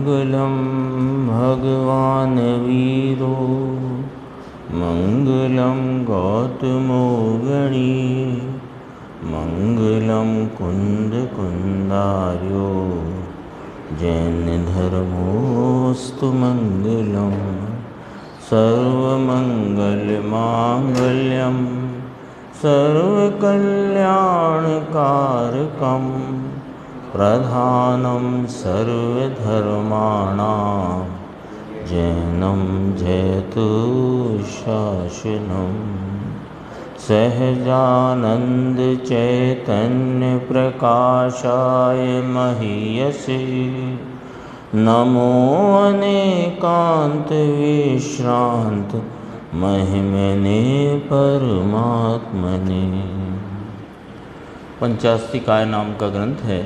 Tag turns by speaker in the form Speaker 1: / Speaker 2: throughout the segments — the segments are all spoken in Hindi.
Speaker 1: मंगलम भगवान वीरो मंगलम गौतमो गणीय मंगलम कुंद कुंदार्यो जैन धर्मोस्तु मंगलम सर्वमंगलमांगल्यम सर्वकल्याणकारकम प्रधानं सर्वधर्माणां जैनं जयतु शासनं सहजानंद चैतन्य प्रकाशाय महीयसे नमो अनेकांत विश्रांत महिमने परमात्मने। पंचास्तिकाय नाम का ग्रंथ है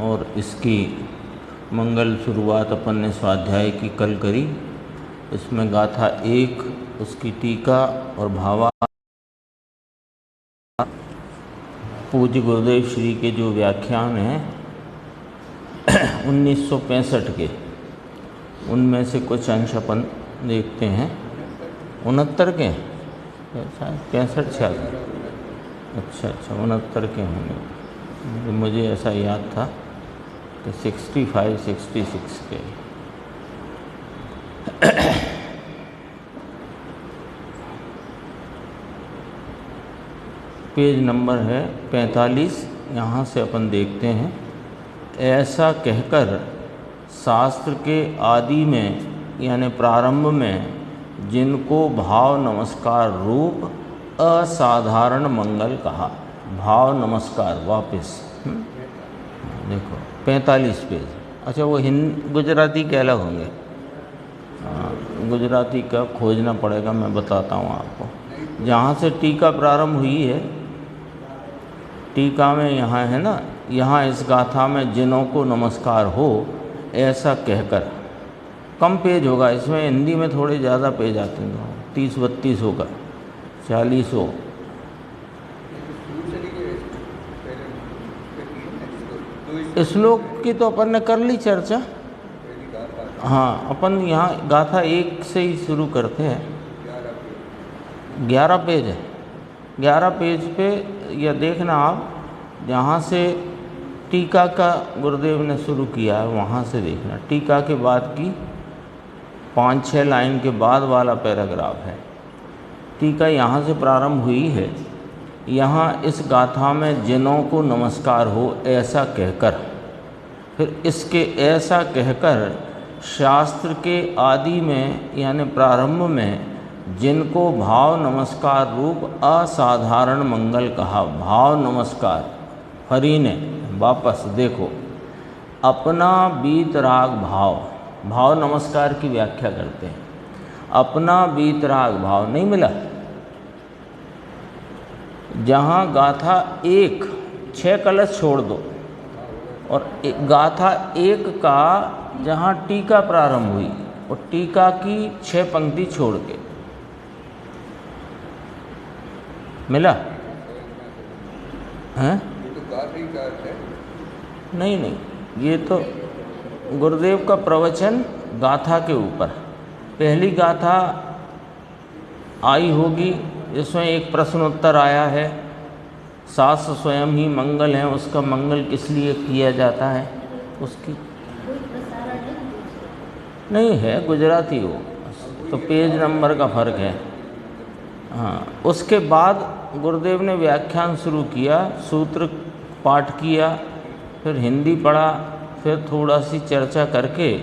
Speaker 1: और इसकी मंगल शुरुआत अपन ने स्वाध्याय की कल करी। इसमें गाथा 1, उसकी टीका और भावा पूज्य गुरुदेव श्री के जो व्याख्यान हैं 1965 के, उनमें से कुछ अंश अपन देखते हैं। 69 के शायद 65 66, अच्छा 69 के होंगे, मुझे ऐसा याद था कि 65 66 के। पेज नंबर है 45। यहाँ से अपन देखते हैं, ऐसा कहकर शास्त्र के आदि में यानी प्रारंभ में जिनको भाव नमस्कार रूप असाधारण मंगल कहा। भाव नमस्कार वापस देखो 45 पेज। अच्छा वो गुजराती के अलग होंगे, गुजराती का खोजना पड़ेगा, मैं बताता हूँ आपको। जहाँ से टीका प्रारंभ हुई है, टीका में यहाँ है ना, यहाँ इस गाथा में जिनों को नमस्कार हो ऐसा कहकर, कम पेज होगा इसमें, हिंदी में थोड़े ज़्यादा पेज आते हैं, 30-32 होगा, 40 हो। श्लोक की तो अपन ने कर ली चर्चा। हाँ, अपन यहाँ गाथा 1 से ही शुरू करते हैं। 11 पेज है, 11 पेज पे यह देखना आप, जहाँ से टीका का गुरुदेव ने शुरू किया है वहाँ से देखना। टीका के बाद की 5-6 लाइन के बाद वाला पैराग्राफ है। टीका यहाँ से प्रारंभ हुई है। यहाँ इस गाथा में जिनों को नमस्कार हो ऐसा कहकर, फिर इसके ऐसा कहकर शास्त्र के आदि में यानी प्रारंभ में जिनको भाव नमस्कार रूप असाधारण मंगल कहा। भाव नमस्कार हरि ने वापस देखो, अपना बीतराग भाव, भाव नमस्कार की व्याख्या करते हैं। अपना बीतराग भाव नहीं मिला, जहाँ गाथा 1 6 कलश छोड़ दो और गाथा 1 का जहाँ टीका प्रारंभ हुई और टीका की 6 पंक्ति छोड़ के मिला हैं? नहीं, ये तो गुरुदेव का प्रवचन गाथा के ऊपर। पहली गाथा आई होगी जिसमें एक प्रश्नोत्तर आया है, शास्त्र स्वयं ही मंगल है, उसका मंगल किस लिए किया जाता है, उसकी नहीं है, गुजराती हो तो पेज नंबर का फ़र्क है। हाँ, उसके बाद गुरुदेव ने व्याख्यान शुरू किया, सूत्र पाठ किया, फिर हिंदी पढ़ा, फिर थोड़ा सी चर्चा करके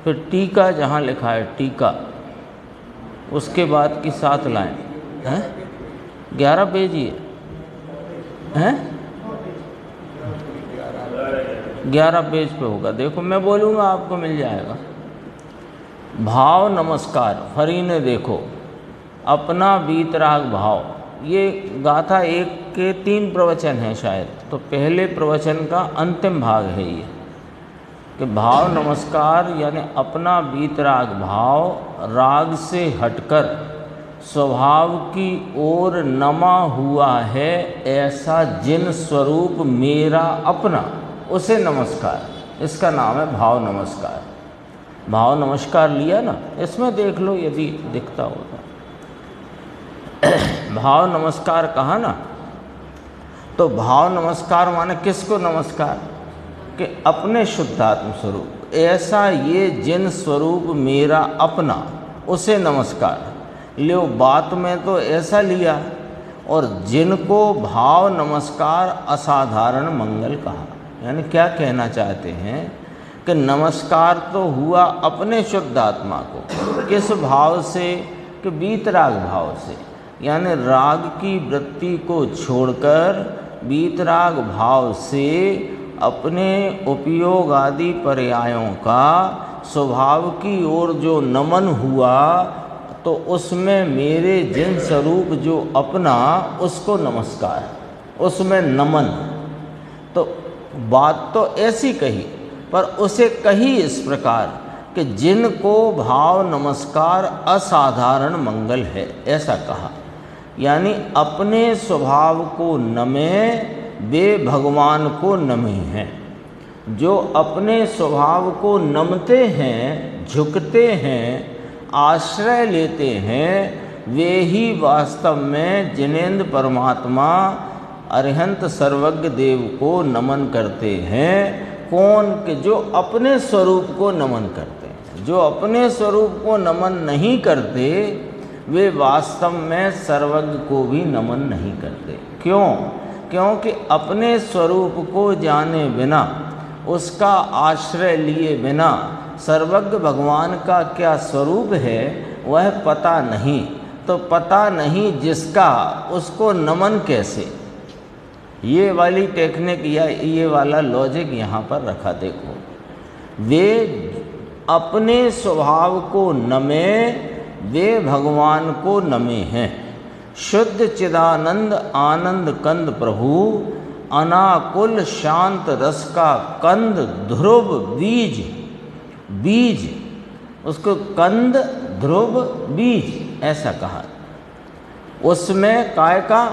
Speaker 1: फिर टीका जहाँ लिखा है टीका, उसके बाद की 7 लाइन हैं, 11 पेज ही हैं, 11 पेज पे होगा। देखो मैं बोलूँगा आपको मिल जाएगा। भाव नमस्कार हरि ने देखो, अपना बीतराग भाव। ये गाथा 1 के 3 प्रवचन हैं शायद, तो पहले प्रवचन का अंतिम भाग है ये, कि भाव नमस्कार यानी अपना बीतराग भाव राग से हटकर स्वभाव की ओर नमा हुआ है, ऐसा जिन स्वरूप मेरा अपना, उसे नमस्कार। इसका नाम है भाव नमस्कार। भाव नमस्कार लिया ना, इसमें देख लो यदि दिखता होता। भाव नमस्कार कहा ना, तो भाव नमस्कार माने किसको नमस्कार? कि अपने शुद्धात्म स्वरूप, ऐसा ये जिन स्वरूप मेरा अपना, उसे नमस्कार। लो बात में तो ऐसा लिया, और जिनको भाव नमस्कार असाधारण मंगल कहा। यानी क्या कहना चाहते हैं कि नमस्कार तो हुआ अपने शुद्धात्मा को, किस भाव से? कि वीतराग भाव से। यानी राग की वृत्ति को छोड़कर वीतराग भाव से अपने उपयोग आदि पर्यायों का स्वभाव की ओर जो नमन हुआ, तो उसमें मेरे जिन स्वरूप जो अपना, उसको नमस्कार, उसमें नमन। तो बात तो ऐसी कही, पर उसे कही इस प्रकार कि जिनको भाव नमस्कार असाधारण मंगल है, ऐसा कहा। यानी अपने स्वभाव को नमे वे भगवान को नमे हैं। जो अपने स्वभाव को नमते हैं, झुकते हैं, आश्रय लेते हैं, वे ही वास्तव में जिनेंद्र परमात्मा अरिहंत सर्वज्ञ देव को नमन करते हैं। कौन? कि जो अपने स्वरूप को नमन करते हैं। जो अपने स्वरूप को नमन नहीं करते, वे वास्तव में सर्वज्ञ को भी नमन नहीं करते। क्यों? क्योंकि अपने स्वरूप को जाने बिना, उसका आश्रय लिए बिना सर्वज्ञ भगवान का क्या स्वरूप है वह पता नहीं। तो पता नहीं जिसका, उसको नमन कैसे? ये वाली टेक्निक या ये वाला लॉजिक यहाँ पर रखा। देखो, वे अपने स्वभाव को नमे, वे भगवान को नमे हैं। शुद्ध चिदानंद आनंद कंद प्रभु, अनाकुल शांत रस का कंद ध्रुव बीज। बीज, उसको कंद ध्रुव बीज ऐसा कहा। उसमें काय का?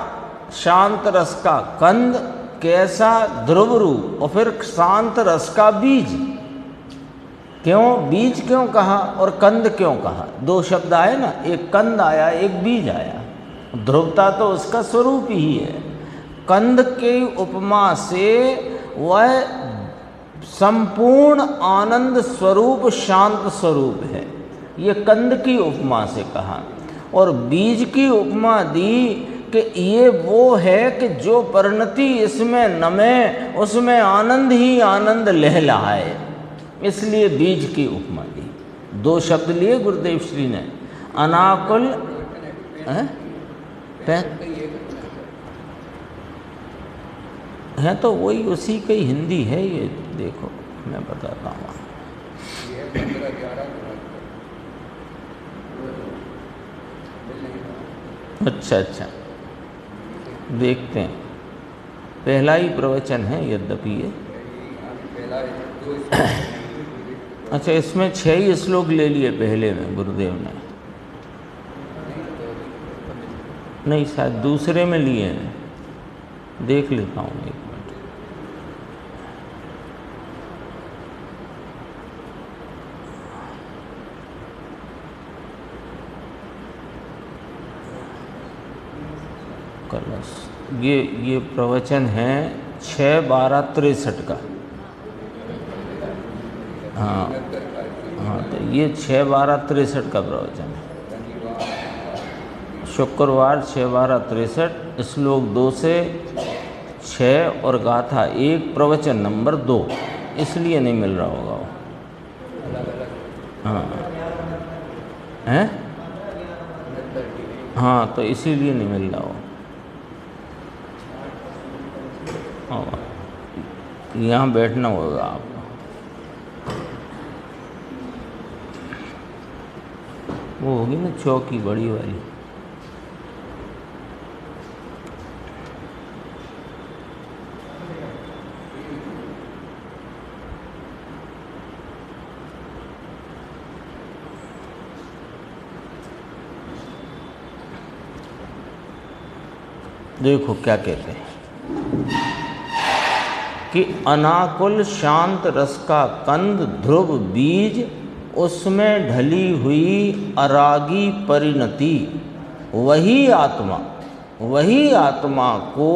Speaker 1: शांत रस का कंद, कैसा? ध्रुव रूप, और फिर शांत रस का बीज। क्यों बीज क्यों कहा और कंद क्यों कहा? दो शब्द आए ना, एक कंद आया, एक बीज आया। ध्रुवता तो उसका स्वरूप ही है। कंद के उपमा से वह संपूर्ण आनंद स्वरूप, शांत स्वरूप है। ये कंद की उपमा से कहा। और बीज की उपमा दी कि ये वो है कि जो परिणति इसमें नमे, उसमें आनंद ही आनंद लहलहाए, इसलिए बीज की उपमा दी। दो शब्द लिए गुरुदेव श्री ने, अनाकुल है, तो वही उसी की हिंदी है। ये देखो मैं बताता हूँ। अच्छा अच्छा, देखते हैं। पहला ही प्रवचन है यद्यपि ये। अच्छा, इसमें 6 ही श्लोक ले लिए पहले में गुरुदेव ने। नहीं, शायद दूसरे में लिए हैं। देख लेता हूँ एक मिनट। कलश, ये प्रवचन है 6/12/63 का। हाँ हाँ, तो ये 6/12/63 का प्रवचन है। शुक्रवार 6/12/63, श्लोक 2 से 6 और गाथा 1, प्रवचन नंबर 2। इसलिए नहीं मिल रहा होगा वो। हाँ हैं, हाँ, तो इसीलिए नहीं मिल रहा हो। यहाँ बैठना होगा आपको। वो होगी ना चौकी बड़ी वाली। देखो क्या कहते हैं कि अनाकुल शांत रस का कंद ध्रुव बीज, उसमें ढली हुई अरागी परिणति, वही आत्मा को,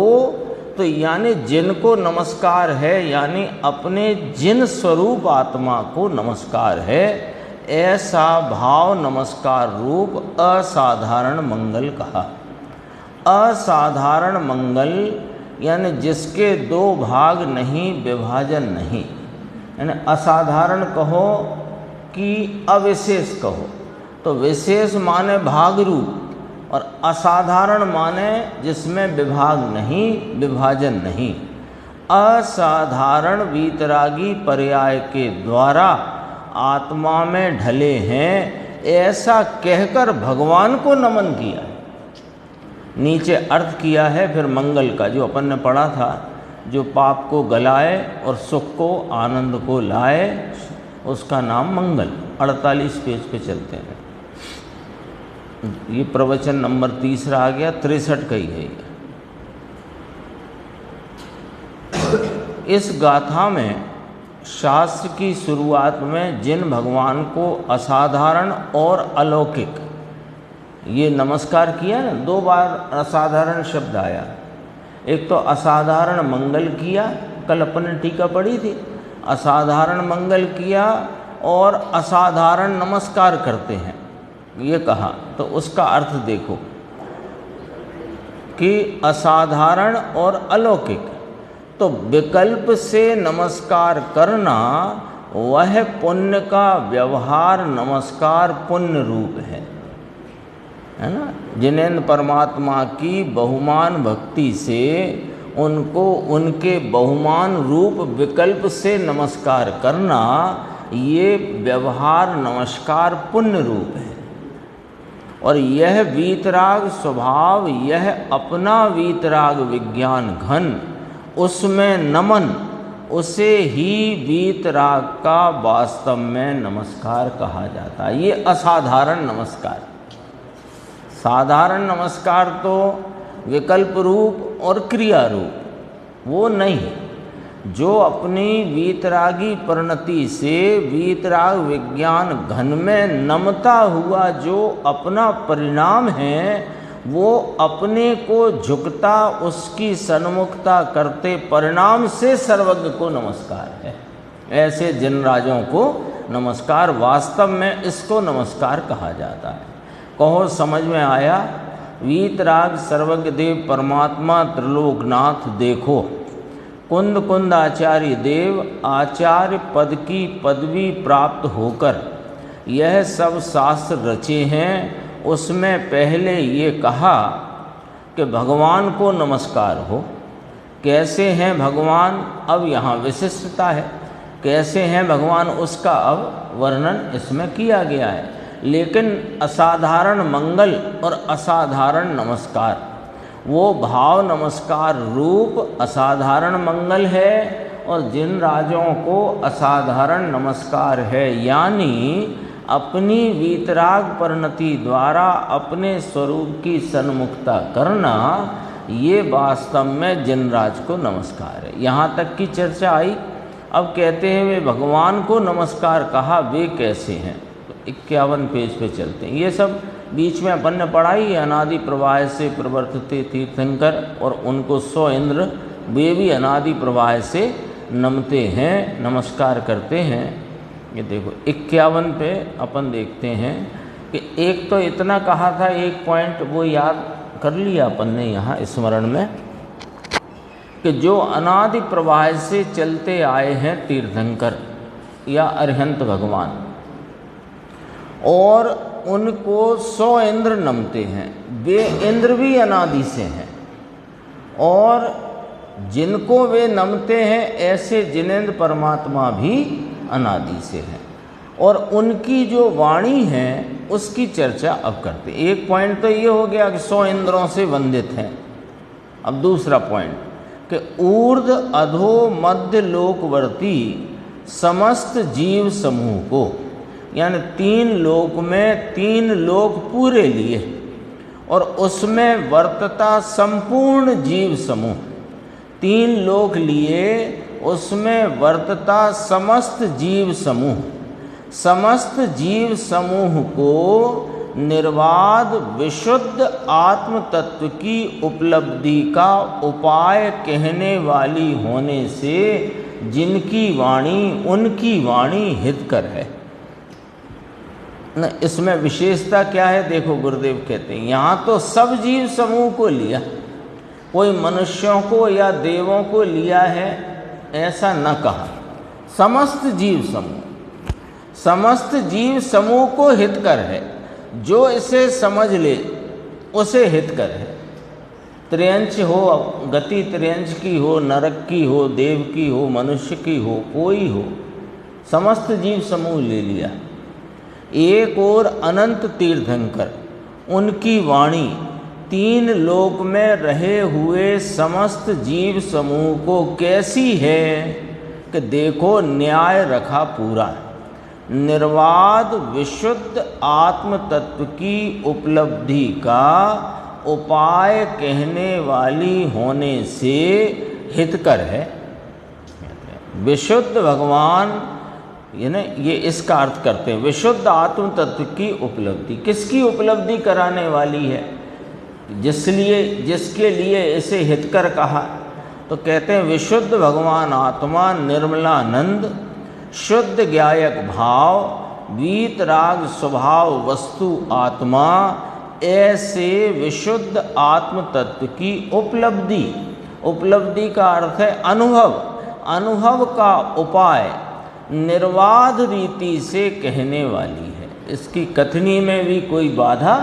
Speaker 1: तो यानी जिनको नमस्कार है, यानी अपने जिन स्वरूप आत्मा को नमस्कार है, ऐसा भाव नमस्कार रूप असाधारण मंगल कहा। असाधारण मंगल यानी जिसके दो भाग नहीं, विभाजन नहीं, यानी असाधारण कहो कि अविशेष कहो, तो विशेष माने भाग रूप और असाधारण माने जिसमें विभाग नहीं, विभाजन नहीं। असाधारण वीतरागी पर्याय के द्वारा आत्मा में ढले हैं, ऐसा कहकर भगवान को नमन किया है। नीचे अर्थ किया है फिर मंगल का, जो अपन ने पढ़ा था, जो पाप को गलाए और सुख को, आनंद को लाए, उसका नाम मंगल। 48 पेज पे चलते हैं। ये प्रवचन नंबर 3 आ गया, 63 का ही है ये। इस गाथा में शास्त्र की शुरुआत में जिन भगवान को असाधारण और अलौकिक ये नमस्कार किया ना, 2 बार असाधारण शब्द आया। एक तो असाधारण मंगल किया, कल अपन ने टीका पढ़ी थी, असाधारण मंगल किया और असाधारण नमस्कार करते हैं ये कहा। तो उसका अर्थ देखो कि असाधारण और अलौकिक, तो विकल्प से नमस्कार करना वह पुण्य का व्यवहार नमस्कार पुण्य रूप है ना। जिनेंद्र परमात्मा की बहुमान भक्ति से उनको उनके बहुमान रूप विकल्प से नमस्कार करना, ये व्यवहार नमस्कार पुण्य रूप है। और यह वीतराग स्वभाव, यह अपना वीतराग विज्ञान घन, उसमें नमन, उसे ही वीतराग का वास्तव में नमस्कार कहा जाता है। ये असाधारण नमस्कार। साधारण नमस्कार तो विकल्प रूप और क्रिया रूप, वो नहीं। जो अपनी वीतरागी परिणति से वीतराग विज्ञान घन में नमता हुआ जो अपना परिणाम है, वो अपने को झुकता, उसकी सन्मुखता करते परिणाम से सर्वज्ञ को नमस्कार है। ऐसे जिन राजों को नमस्कार, वास्तव में इसको नमस्कार कहा जाता है। कहो समझ में आया? वीतराग सर्वज्ञ देव परमात्मा त्रिलोकनाथ देखो, कुंद कुंद आचार्य देव आचार्य पद की पदवी प्राप्त होकर यह सब शास्त्र रचे हैं। उसमें पहले ये कहा कि भगवान को नमस्कार हो। कैसे हैं भगवान, अब यहाँ विशिष्टता है। कैसे हैं भगवान, उसका अब वर्णन इसमें किया गया है। लेकिन असाधारण मंगल और असाधारण नमस्कार, वो भाव नमस्कार रूप असाधारण मंगल है, और जिन राजों को असाधारण नमस्कार है, यानी अपनी वीतराग परिणति द्वारा अपने स्वरूप की सन्मुखता करना, ये वास्तव में जिनराज को नमस्कार है। यहाँ तक की चर्चा आई। अब कहते हैं वे भगवान को नमस्कार कहा, वे कैसे हैं? तो 51 पेज पे चलते हैं। ये सब बीच में अपन ने पढ़ाई है। अनादि प्रवाह से प्रवर्तते तीर्थंकर, और उनको 100 इंद्र, वे भी अनादि प्रवाह से नमते हैं, नमस्कार करते हैं। ये देखो 51 पे अपन देखते हैं कि एक तो इतना कहा था, एक पॉइंट वो याद कर लिया अपन ने यहाँ स्मरण में, कि जो अनादि प्रवाह से चलते आए हैं तीर्थंकर या अरिहंत भगवान, और उनको 100 इंद्र नमते हैं, वे इंद्र भी अनादि से हैं, और जिनको वे नमते हैं ऐसे जिनेंद्र परमात्मा भी अनादि से है। और उनकी जो वाणी है उसकी चर्चा अब करते। एक पॉइंट तो ये हो गया कि 100 इंद्रों से वंदित हैं। अब दूसरा पॉइंट कि ऊर्ध्व अधो मध्य लोकवर्ती समस्त जीव समूह को, यानी 3 लोक में 3 लोक पूरे लिए, और उसमें वर्तता संपूर्ण जीव समूह। 3 लोक लिए, उसमें वर्तता समस्त जीव समूह। समस्त जीव समूह को निर्वाद विशुद्ध आत्म तत्व की उपलब्धि का उपाय कहने वाली होने से जिनकी वाणी उनकी वाणी हितकर है। न इसमें विशेषता क्या है? देखो गुरुदेव कहते हैं यहाँ तो सब जीव समूह को लिया, कोई मनुष्यों को या देवों को लिया है ऐसा न कहा। समस्त जीव समूह, समस्त जीव समूह को हितकर है, जो इसे समझ ले उसे हितकर है। त्रियंश हो, गति त्रियंश की हो, नरक की हो, देव की हो, मनुष्य की हो, कोई हो, समस्त जीव समूह ले लिया। एक और अनंत तीर्थंकर, उनकी वाणी तीन लोक में रहे हुए समस्त जीव समूह को कैसी है कि देखो न्याय रखा पूरा। निर्वाद विशुद्ध आत्म तत्व की उपलब्धि का उपाय कहने वाली होने से हितकर है। विशुद्ध भगवान ये इसका अर्थ करते हैं, विशुद्ध आत्म तत्व की उपलब्धि। किसकी उपलब्धि कराने वाली है? जिसके लिए इसे हितकर कहा, तो कहते हैं विशुद्ध भगवान आत्मा, निर्मलानंद, शुद्ध ज्ञायक भाव, वीतराग स्वभाव वस्तु आत्मा, ऐसे विशुद्ध आत्म तत्व की उपलब्धि। उपलब्धि का अर्थ है अनुभव, अनुभव का उपाय निर्वाध रीति से कहने वाली है। इसकी कथनी में भी कोई बाधा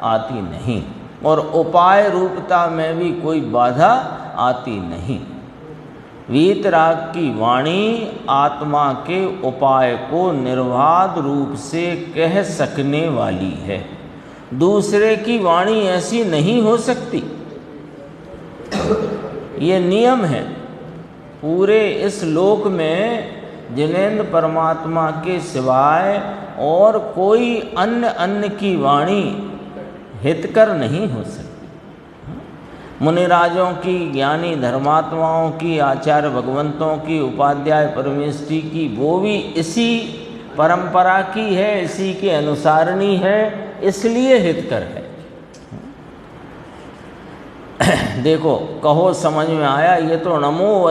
Speaker 1: आती नहीं और उपाय रूपता में भी कोई बाधा आती नहीं। वीतराग की वाणी आत्मा के उपाय को निर्वाध रूप से कह सकने वाली है। दूसरे की वाणी ऐसी नहीं हो सकती, ये नियम है। पूरे इस लोक में जिनेंद्र परमात्मा के सिवाय और कोई अन्य की वाणी हितकर नहीं हो सकती। मुनिराजों की, ज्ञानी धर्मात्माओं की, आचार्य भगवंतों की, उपाध्याय परमेष्ठी की, वो भी इसी परंपरा की है, इसी के अनुसारणी है, इसलिए हितकर है। देखो कहो समझ में आया? ये तो नमो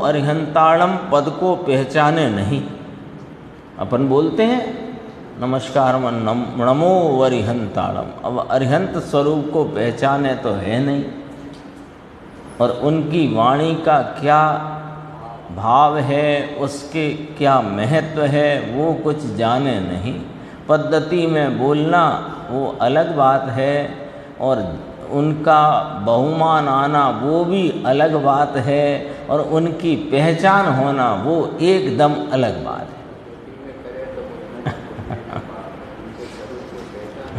Speaker 1: अरिहंताड़म पद को पहचाने नहीं। अपन बोलते हैं नमस्कार नमो अरिहंताड़म, अब अरिहंत स्वरूप को पहचाने तो है नहीं, और उनकी वाणी का क्या भाव है, उसके क्या महत्व है, वो कुछ जाने नहीं। पद्धति में बोलना वो अलग बात है, और उनका बहुमान आना वो भी अलग बात है, और उनकी पहचान होना वो एकदम अलग बात है।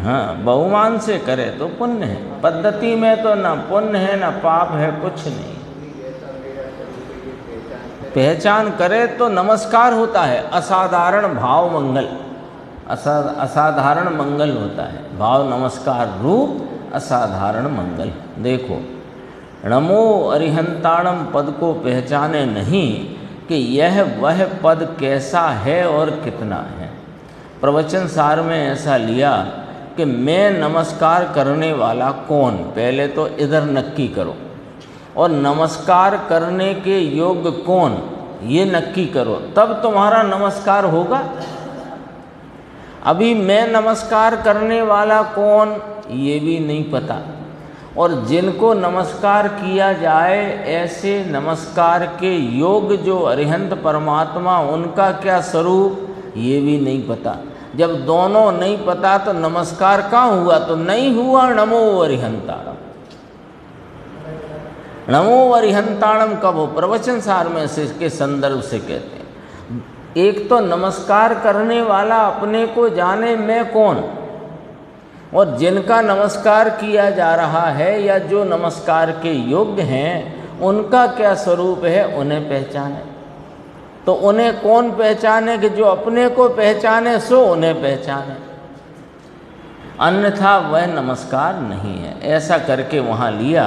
Speaker 1: हाँ, बहुमान से करे तो पुण्य है, पद्धति में तो ना पुण्य है ना पाप है, कुछ नहीं। पहचान करे तो नमस्कार होता है, असाधारण भाव मंगल, असाधारण मंगल होता है, भाव नमस्कार रूप असाधारण मंगल। देखो नमो अरिहंताणम पद को पहचाने नहीं कि यह वह पद कैसा है और कितना है। प्रवचन सार में ऐसा लिया कि मैं नमस्कार करने वाला कौन, पहले तो इधर नक्की करो, और नमस्कार करने के योग्य कौन ये नक्की करो, तब तुम्हारा नमस्कार होगा। अभी मैं नमस्कार करने वाला कौन ये भी नहीं पता, और जिनको नमस्कार किया जाए ऐसे नमस्कार के योग्य जो अरिहंत परमात्मा, उनका क्या स्वरूप ये भी नहीं पता। जब दोनों नहीं पता तो नमस्कार कहाँ हुआ? तो नहीं हुआ नमो अरिहंताणम। नमो अरिहंताणम कब हो? प्रवचन सार में से इसके संदर्भ से कहते हैं। एक तो नमस्कार करने वाला अपने को जाने मैं कौन, और जिनका नमस्कार किया जा रहा है या जो नमस्कार के योग्य हैं उनका क्या स्वरूप है उन्हें पहचाने। तो उन्हें कौन पहचाने? कि जो अपने को पहचाने सो उन्हें पहचाने, अन्यथा वह नमस्कार नहीं है। ऐसा करके वहाँ लिया,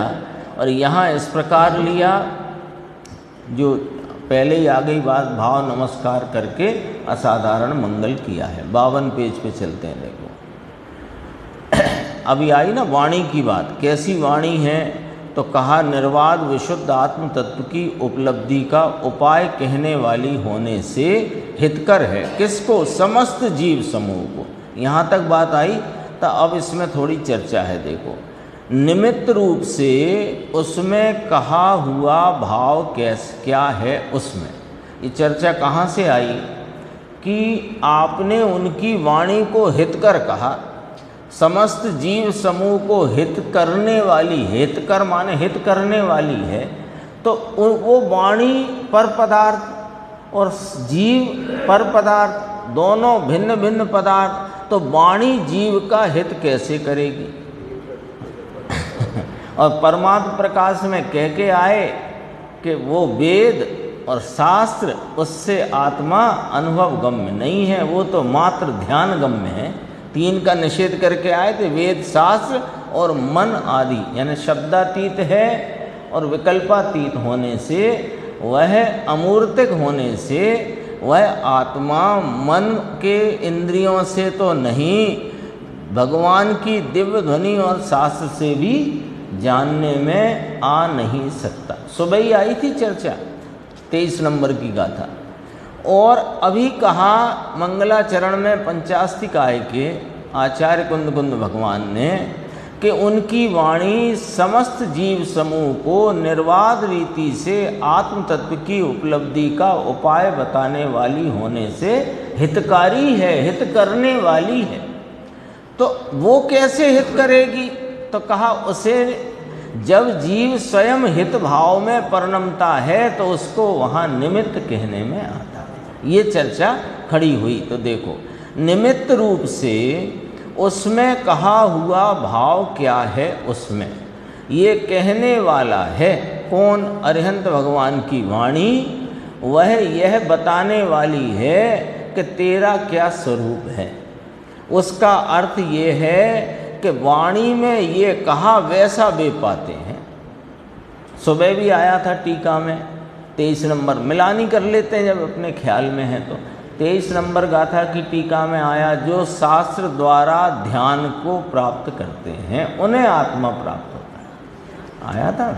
Speaker 1: और यहाँ इस प्रकार लिया, जो पहले ही आ गई बात, भाव नमस्कार करके असाधारण मंगल किया है। 52 पेज पे चलते हैं, देखो अभी आई ना वाणी की बात, कैसी वाणी है, तो कहा निर्वाद विशुद्ध आत्म तत्व की उपलब्धि का उपाय कहने वाली होने से हितकर है। किसको? समस्त जीव समूह को। यहाँ तक बात आई, तो अब इसमें थोड़ी चर्चा है। देखो निमित्त रूप से उसमें कहा हुआ भाव क्या है, उसमें ये चर्चा कहाँ से आई कि आपने उनकी वाणी को हितकर कहा, समस्त जीव समूह को हित करने वाली, हितकर माने हित करने वाली है, तो वो वाणी पर पदार्थ और जीव पर पदार्थ दोनों भिन्न भिन्न पदार्थ, तो वाणी जीव का हित कैसे करेगी? और परमात्म प्रकाश में कह के आए कि वो वेद और शास्त्र उससे आत्मा अनुभव गम्य नहीं है, वो तो मात्र ध्यान गम्य है। 3 का निषेध करके आए थे, वेद शास्त्र और मन आदि, यानी शब्दातीत है और विकल्पातीत होने से, वह अमूर्तिक होने से, वह आत्मा मन के इंद्रियों से तो नहीं, भगवान की दिव्य ध्वनि और शास्त्र से भी जानने में आ नहीं सकता। सुबह ही आई थी चर्चा 23 नंबर की गाथा। और अभी कहा मंगलाचरण में पंचास्तिकाय के आचार्य कुंद कुंद भगवान ने कि उनकी वाणी समस्त जीव समूह को निर्वाद रीति से आत्म तत्व की उपलब्धि का उपाय बताने वाली होने से हितकारी है, हित करने वाली है। तो वो कैसे हित करेगी? तो कहा उसे जब जीव स्वयं हित भाव में परिणमता है तो उसको वहाँ निमित्त कहने में आता है। ये चर्चा खड़ी हुई। तो देखो निमित्त रूप से उसमें कहा हुआ भाव क्या है, उसमें ये कहने वाला है कौन? अरिहंत भगवान की वाणी। वह यह बताने वाली है कि तेरा क्या स्वरूप है। उसका अर्थ ये है कि वाणी में ये कहा वैसा वे पाते हैं। सुबह भी आया था टीका में 23 नंबर, मिलानी कर लेते हैं जब अपने ख्याल में है तो। 23 नंबर गाथा की टीका में आया, जो शास्त्र द्वारा ध्यान को प्राप्त करते हैं उन्हें आत्मा प्राप्त होता है, आया था।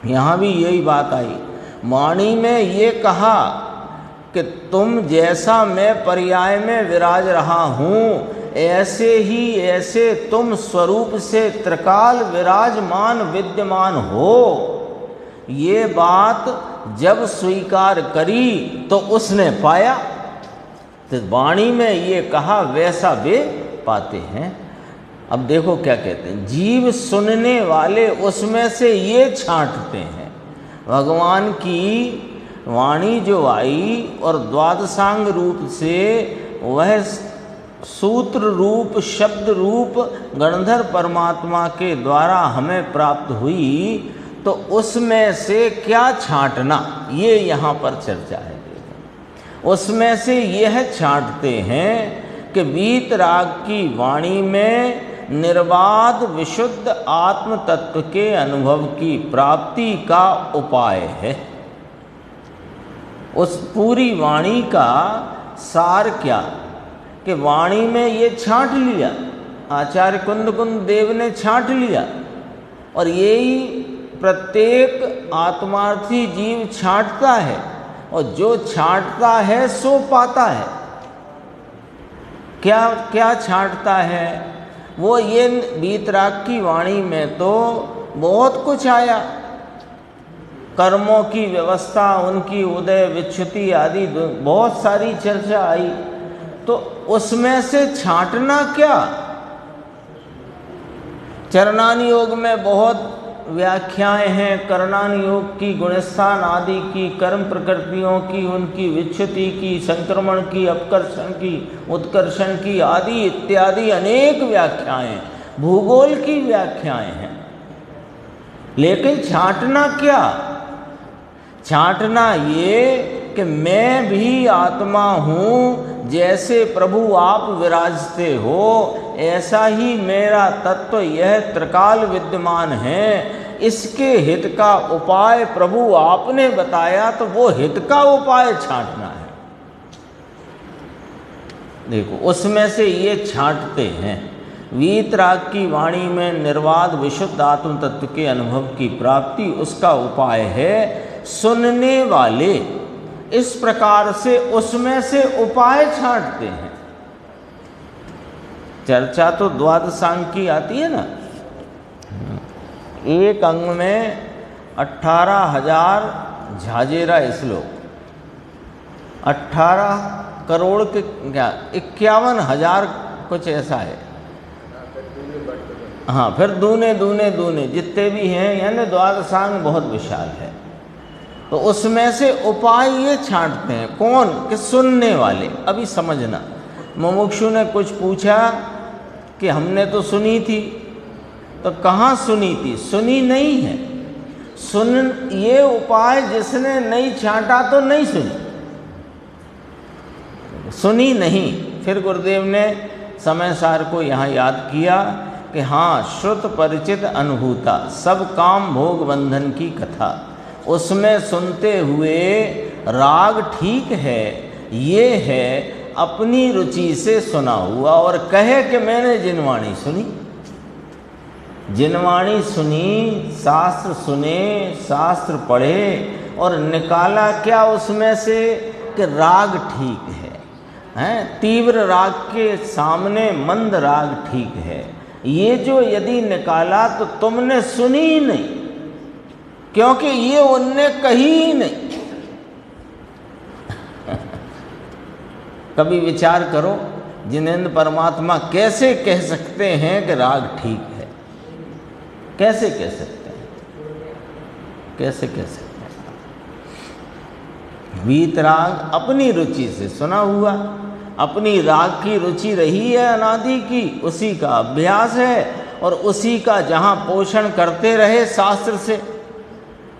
Speaker 1: यहाँ भी यही बात आई। वाणी में ये कहा कि तुम जैसा मैं पर्याय में विराज रहा हूँ, ऐसे ही ऐसे तुम स्वरूप से त्रिकाल विराजमान विद्यमान हो। ये बात जब स्वीकार करी तो उसने पाया। तो वाणी में ये कहा वैसा वे पाते हैं। अब देखो क्या कहते हैं, जीव सुनने वाले उसमें से ये छांटते हैं। भगवान की वाणी जो आई और द्वादशांग रूप से वह सूत्र रूप शब्द रूप गणधर परमात्मा के द्वारा हमें प्राप्त हुई, तो उसमें से क्या छांटना, ये यहाँ पर चर्चा है। उसमें से यह छांटते हैं कि वीतराग की वाणी में निर्वाद विशुद्ध आत्म तत्व के अनुभव की प्राप्ति का उपाय है। उस पूरी वाणी का सार क्या कि वाणी में ये छांट लिया, आचार्य कुंद कुंद देव ने छांट लिया, और यही प्रत्येक आत्मार्थी जीव छांटता है, और जो छांटता है सो पाता है। क्या क्या छांटता है वो? ये वीतराग की वाणी में तो बहुत कुछ आया, कर्मों की व्यवस्था, उनकी उदय विच्युति आदि बहुत सारी चर्चा आई। तो उसमें से छांटना क्या? चरणान योग में बहुत व्याख्याएं हैं, करणान योग की, गुणस्थान आदि की, कर्म प्रकृतियों की, उनकी विच्युति की, संक्रमण की, अपकर्षण की, उत्कर्षण की आदि इत्यादि अनेक व्याख्याएं, भूगोल की व्याख्याएं हैं। लेकिन छांटना क्या? छांटना ये कि मैं भी आत्मा हूँ, जैसे प्रभु आप विराजते हो ऐसा ही मेरा तत्व यह त्रिकाल विद्यमान है। इसके हित का उपाय प्रभु आपने बताया, तो वो हित का उपाय छांटना है। देखो उसमें से ये छांटते हैं। वीतराग की वाणी में निर्वाद विशुद्ध आत्म तत्व के अनुभव की प्राप्ति, उसका उपाय है सुनने वाले। इस प्रकार से उसमें से उपाय छांटते हैं। चर्चा तो द्वादशांग की आती है ना। एक अंग में 18,000 झाजेरा श्लोक, 18 करोड़ के क्या 51,000 कुछ ऐसा है। हाँ, फिर दूने दूने दूने जितने भी हैं, यानी द्वादशांग बहुत विशाल है। तो उसमें से उपाय ये छांटते हैं। कौन? कि सुनने वाले। अभी समझना, मुमुक्षु ने कुछ पूछा कि हमने तो सुनी थी, तो कहाँ सुनी थी? सुनी नहीं है। ये उपाय जिसने नहीं छांटा तो नहीं सुनी नहीं। फिर गुरुदेव ने समय सार को यहाँ याद किया कि हाँ, श्रुत परिचित अनुभूता सब काम भोग बंधन की कथा, उसमें सुनते हुए राग ठीक है, ये है अपनी रुचि से सुना हुआ। और कहे कि मैंने जिनवाणी सुनी, जिनवाणी सुनी, शास्त्र सुने, शास्त्र पढ़े और निकाला क्या उसमें से कि राग ठीक है। तीव्र राग के सामने मंद राग ठीक है। ये जो यदि निकाला तो तुमने सुनी ही नहीं, क्योंकि ये उनने कही ही नहीं। कभी विचार करो, जिनेंद्र परमात्मा कैसे कह सकते हैं कि राग ठीक है? कैसे कह सकते हैं? कैसे कह सकते हैं? वीतराग अपनी रुचि से सुना हुआ, अपनी राग की रुचि रही है अनादि की, उसी का अभ्यास है और उसी का जहाँ पोषण करते रहे शास्त्र से,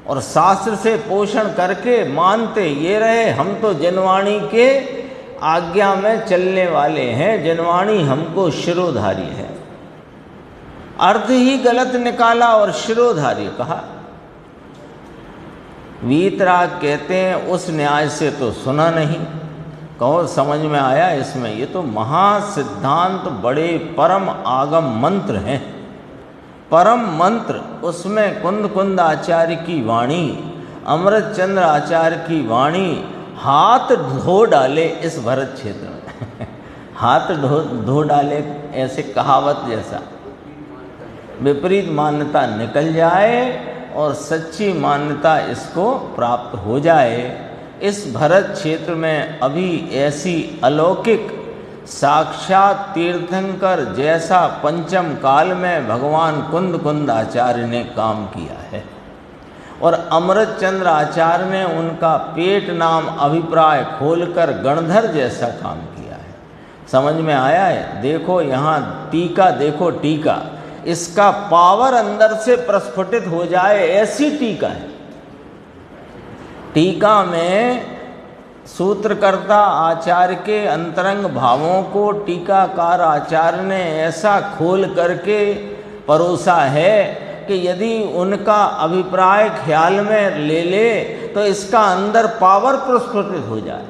Speaker 1: और शास्त्र से पोषण करके मानते ये रहे हम तो जिनवाणी के आज्ञा में चलने वाले हैं, जिनवाणी हमको शिरोधार्य है। अर्थ ही गलत निकाला और शिरोधार्य कहा। वीतराग कहते हैं उस न्याय से तो सुना नहीं। कहो समझ में आया इसमें? ये तो महासिद्धांत, बड़े परम आगम मंत्र हैं, परम मंत्र। उसमें कुंद कुंद आचार्य की वाणी, अमृत चंद्र आचार्य की वाणी हाथ धो डाले इस भरत क्षेत्र में। हाथ धो डाले, ऐसे कहावत जैसा। विपरीत मान्यता निकल जाए और सच्ची मान्यता इसको प्राप्त हो जाए। इस भरत क्षेत्र में अभी ऐसी अलौकिक साक्षात तीर्थंकर जैसा पंचम काल में भगवान कुंद कुंद आचार्य ने काम किया है, और अमृत चंद्र आचार्य ने उनका पेट नाम अभिप्राय खोलकर गणधर जैसा काम किया है। समझ में आया है? देखो यहाँ टीका, देखो टीका, इसका पावर अंदर से प्रस्फुटित हो जाए ऐसी टीका है। टीका में सूत्रकर्ता आचार्य के अंतरंग भावों को टीकाकार आचार्य ने ऐसा खोल करके परोसा है कि यदि उनका अभिप्राय ख्याल में ले ले तो इसका अंदर पावर प्रस्फुटित हो जाए,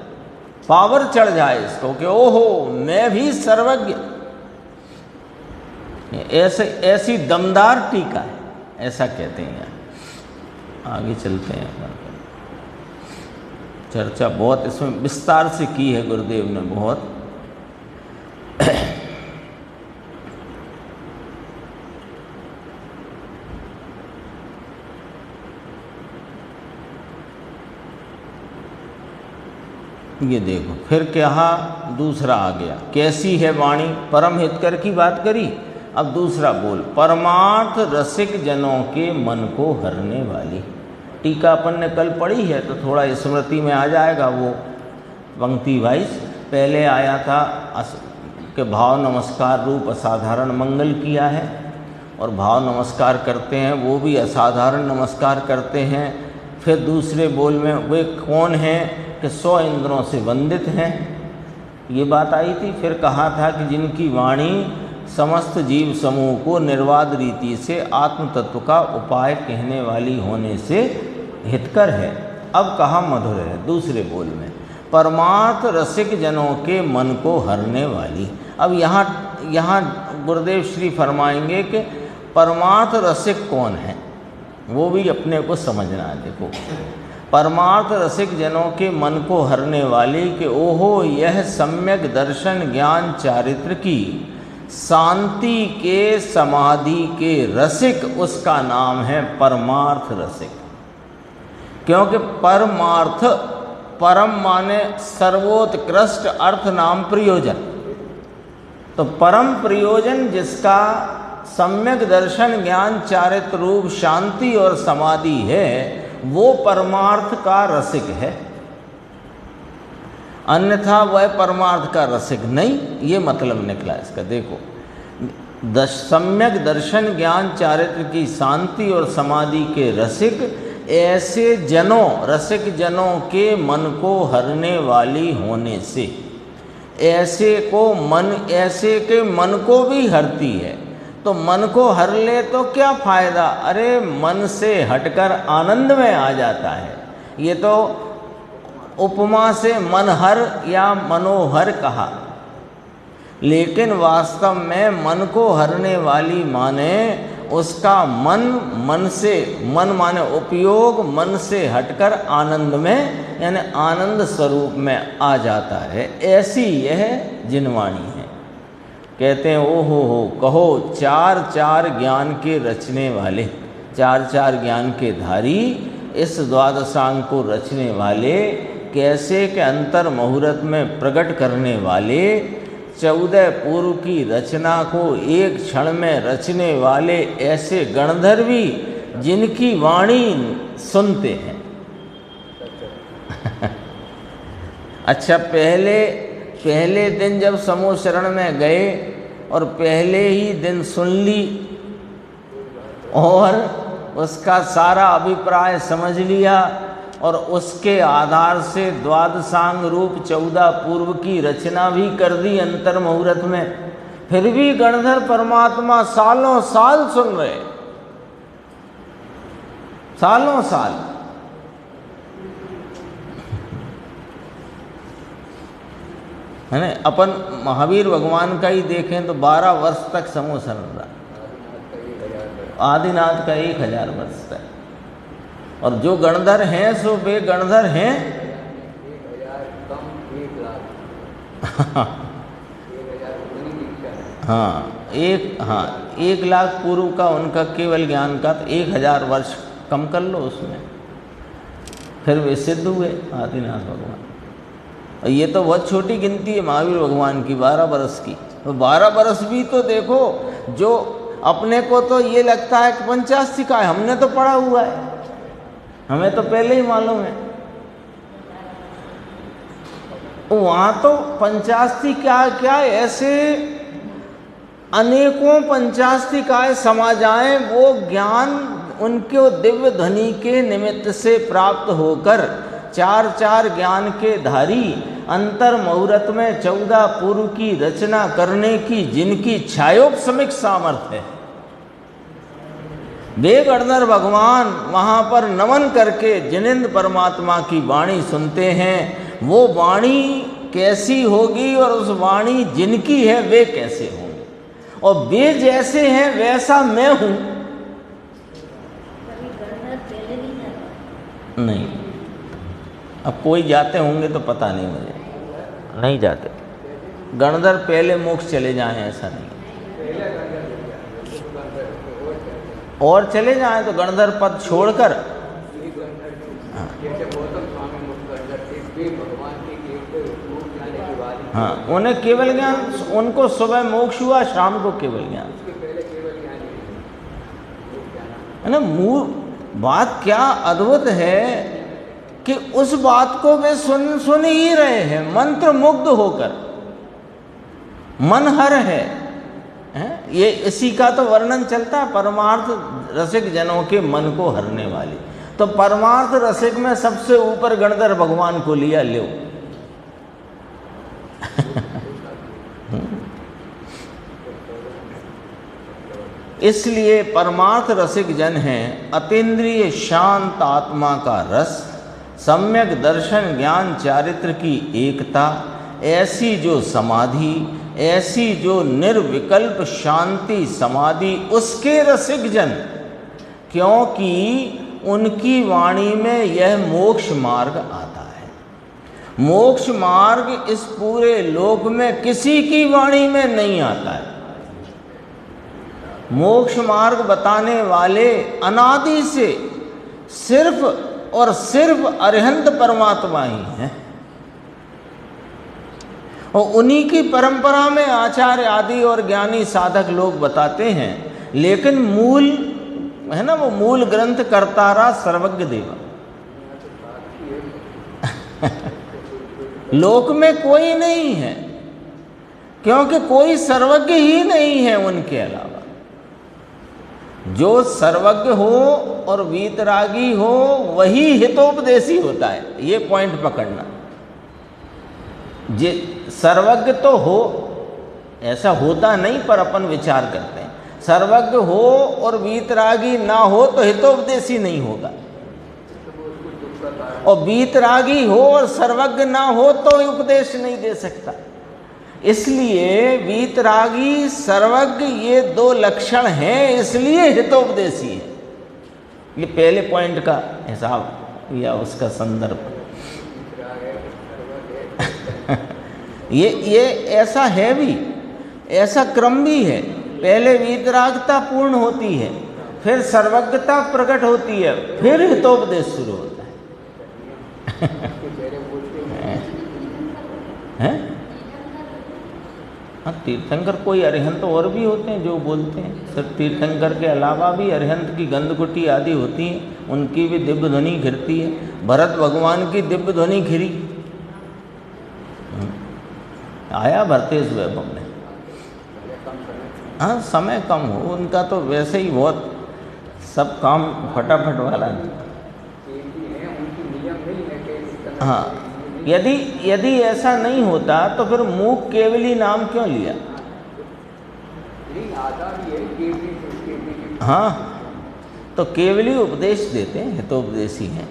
Speaker 1: पावर चढ़ जाए इसको कि ओहो मैं भी सर्वज्ञ। ऐसी दमदार टीका है, ऐसा कहते हैं। आगे चलते हैं। चर्चा बहुत इसमें विस्तार से की है गुरुदेव ने, बहुत। ये देखो फिर क्या दूसरा आ गया, कैसी है वाणी, परम हितकर की बात करी। अब दूसरा बोल, परमार्थ रसिक जनों के मन को हरने वाली। टीका अपन ने कल पढ़ी है तो थोड़ा स्मृति में आ जाएगा वो पंक्ति वाइज। पहले आया था कि भाव नमस्कार रूप असाधारण मंगल किया है, और भाव नमस्कार करते हैं वो भी असाधारण नमस्कार करते हैं। फिर दूसरे बोल में वे कौन हैं कि 100 इंद्रों से वंदित हैं, ये बात आई थी। फिर कहा था कि जिनकी वाणी समस्त जीव समूह को निर्वाद रीति से आत्म तत्व का उपाय कहने वाली होने से हितकर है। अब कहा मधुर है दूसरे बोल में, परमार्थ रसिक जनों के मन को हरने वाली। अब यहाँ गुरुदेव श्री फरमाएंगे कि परमार्थ रसिक कौन है, वो भी अपने को समझना है। देखो, परमार्थ रसिक जनों के मन को हरने वाली कि ओहो यह सम्यक दर्शन ज्ञान चारित्र की शांति के समाधि के रसिक, उसका नाम है परमार्थ रसिक। क्योंकि परमार्थ, परम माने सर्वोत्कृष्ट, अर्थ नाम प्रयोजन। तो परम प्रयोजन जिसका सम्यक दर्शन ज्ञान चारित्र रूप शांति और समाधि है, वो परमार्थ का रसिक है। अन्यथा वह परमार्थ का रसिक नहीं, ये मतलब निकला इसका। देखो, सम्यक दर्शन ज्ञान चारित्र की शांति और समाधि के रसिक, ऐसे जनों, रसिक जनों के मन को हरने वाली होने से, ऐसे के मन को भी हरती है। तो मन को हर ले तो क्या फायदा, अरे मन से हटकर आनंद में आ जाता है। ये तो उपमा से मनहर या मनोहर कहा, लेकिन वास्तव में मन को हरने वाली माने उसका मन से, मन माने उपयोग, मन से हटकर आनंद में यानी आनंद स्वरूप में आ जाता है। ऐसी यह जिनवाणी है। कहते हैं ओ हो कहो चार चार ज्ञान के रचने वाले, चार चार ज्ञान के धारी, इस द्वादशांग को रचने वाले, कैसे के अंतर मुहूर्त में प्रकट करने वाले, 14 पूर्व की रचना को एक क्षण में रचने वाले ऐसे गणधर भी जिनकी वाणी सुनते हैं। अच्छा, पहले दिन जब समूह शरण में गए और पहले ही दिन सुन ली और उसका सारा अभिप्राय समझ लिया और उसके आधार से द्वादशांग रूप 14 पूर्व की रचना भी कर दी अंतर मुहूर्त में, फिर भी गणधर परमात्मा सालों साल सुन रहे, सालों साल। है ना, अपन महावीर भगवान का ही देखें तो 12 वर्ष तक समूह शरण रहा, आदिनाथ का 1000 वर्ष तक। और जो गणधर हैं सो वे गणधर हैं 1 लाख पूर्व का उनका केवल ज्ञान का, तो 1000 वर्ष कम कर लो उसमें, फिर वे सिद्ध हुए आदिनाथ भगवान। और ये तो बहुत छोटी गिनती है महावीर भगवान की 12 बरस की। तो 12 बरस भी तो देखो, जो अपने को तो ये लगता है कि 85 का है, हमने तो पढ़ा हुआ है, हमें तो पहले ही मालूम है। वहाँ तो 85 क्या ऐसे अनेकों 85 समा जाएं, वो ज्ञान उनके दिव्य ध्वनि के निमित्त से प्राप्त होकर 4 ज्ञान के धारी अंतर मुहूर्त में 14 पूर्व की रचना करने की जिनकी छायोपशमिक सामर्थ्य है, वे गणधर भगवान वहाँ पर नमन करके जिनेंद्र परमात्मा की वाणी सुनते हैं। वो वाणी कैसी होगी और उस वाणी जिनकी है वे कैसे होंगे, और वे जैसे हैं वैसा मैं हूँ नहीं। अब कोई जाते होंगे तो पता नहीं, मुझे नहीं जाते गणधर पहले मोक्ष चले जाएं, ऐसा नहीं। और चले जाएं तो गणधर पद छोड़कर, हाँ, उन्हें केवल ज्ञान, उनको सुबह मोक्ष हुआ, शाम को केवल ज्ञान है ना। मूल बात क्या अद्भुत है कि उस बात को वे सुन ही रहे हैं मंत्र मुग्ध होकर, मनहर है। ये इसी का तो वर्णन चलता है, परमार्थ रसिक जनों के मन को हरने वाली। तो परमार्थ रसिक में सबसे ऊपर गणधर भगवान को लिया, लो इसलिए परमार्थ रसिक जन हैं अतीन्द्रिय शांत आत्मा का रस, सम्यक दर्शन ज्ञान चारित्र की एकता, ऐसी जो समाधि, ऐसी जो निर्विकल्प शांति समाधि, उसके रसिक जन, क्योंकि उनकी वाणी में यह मोक्ष मार्ग आता है। मोक्ष मार्ग इस पूरे लोक में किसी की वाणी में नहीं आता है। मोक्ष मार्ग बताने वाले अनादि से सिर्फ और सिर्फ अरिहंत परमात्मा ही हैं, और उन्हीं की परंपरा में आचार्य आदि और ज्ञानी साधक लोग बताते हैं। लेकिन मूल है ना, वो मूल ग्रंथ कर्तारा सर्वज्ञ देवा। लोक में कोई नहीं है, क्योंकि कोई सर्वज्ञ ही नहीं है उनके अलावा। जो सर्वज्ञ हो और वीतरागी हो वही हितोपदेशी होता है, ये पॉइंट पकड़ना। जे सर्वज्ञ तो हो, ऐसा होता नहीं, पर अपन विचार करते हैं। सर्वज्ञ हो और वीतरागी ना हो तो हितोपदेशी नहीं होगा, और वीतरागी हो और सर्वज्ञ ना हो तो उपदेश नहीं दे सकता। इसलिए वीतरागी सर्वज्ञ ये दो लक्षण हैं, इसलिए हितोपदेशी है। ये पहले पॉइंट का हिसाब या उसका संदर्भ। ये ऐसा है भी, ऐसा क्रम भी है। पहले वीतरागता पूर्ण होती है, फिर सर्वज्ञता प्रकट होती है, फिर हितोपदेश शुरू होता है। हाँ, तीर्थंकर कोई अरिहंत और भी होते हैं जो बोलते हैं। सिर्फ तीर्थंकर के अलावा भी अरिहंत की गंधकुटी आदि होती हैं, उनकी भी दिव्य ध्वनि घिरती है। भरत भगवान की दिव्य ध्वनि घिरी, आया भरतेश वैभव में। हाँ, समय कम हो, उनका तो वैसे ही बहुत सब काम फटाफट वाला है। हाँ, यदि ऐसा नहीं होता तो फिर मूक केवली नाम क्यों लिया? हाँ, तो केवली उपदेश देते हैं, हितोपदेशी हैं,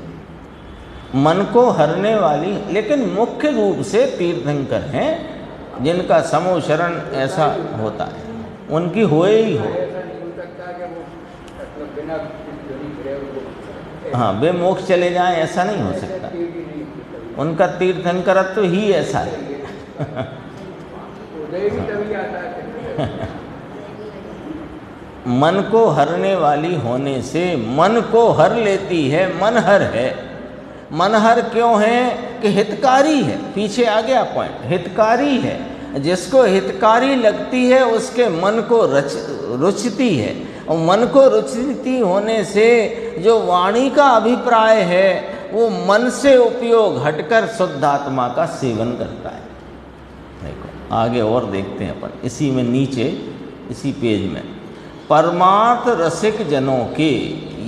Speaker 1: मन को हरने वाली। लेकिन मुख्य रूप से तीर्थंकर हैं जिनका समूह शरण ऐसा होता है, उनकी होए ही हो। हाँ, वे मोक्ष चले जाएं ऐसा नहीं हो सकता, उनका तीर्थंकरत्व ही ऐसा है। मन को हरने वाली होने से मन को हर लेती है, मनहर है। मनहर क्यों है? कि हितकारी है। पीछे आ गया पॉइंट, हितकारी है। जिसको हितकारी लगती है उसके मन को रुचती है, और मन को रुचती होने से जो वाणी का अभिप्राय है वो मन से उपयोग हटकर शुद्ध आत्मा का सेवन करता है। देखो आगे और देखते हैं अपन इसी में, नीचे इसी पेज में। परमार्थ रसिक जनों के,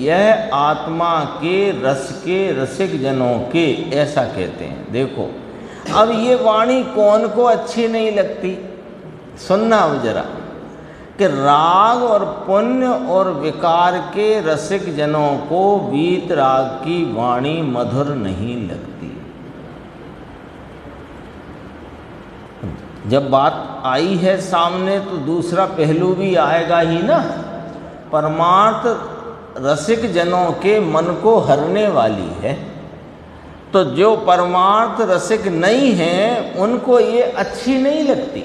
Speaker 1: यह आत्मा के रस के रसिक जनों के, ऐसा कहते हैं। देखो अब ये वाणी कौन को अच्छी नहीं लगती, सुनना अब जरा, कि राग और पुण्य और विकार के रसिक जनों को वीत राग की वाणी मधुर नहीं लगती। जब बात आई है सामने तो दूसरा पहलू भी आएगा ही ना। परमार्थ रसिक जनों के मन को हरने वाली है, तो जो परमार्थ रसिक नहीं हैं उनको ये अच्छी नहीं लगती।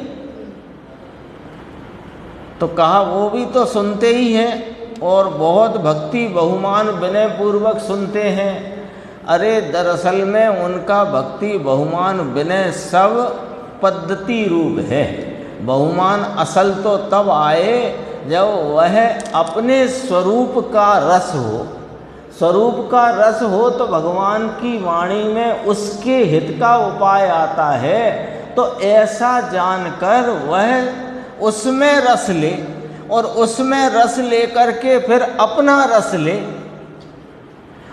Speaker 1: तो कहा वो भी तो सुनते ही हैं और बहुत भक्ति बहुमान विनय पूर्वक सुनते हैं। अरे दरअसल में उनका भक्ति बहुमान विनय सब पद्धति रूप है। बहुमान असल तो तब आए जब वह अपने स्वरूप का रस हो। स्वरूप का रस हो तो भगवान की वाणी में उसके हित का उपाय आता है। तो ऐसा जानकर वह उसमें रस ले, और उसमें रस ले करके फिर अपना रस ले।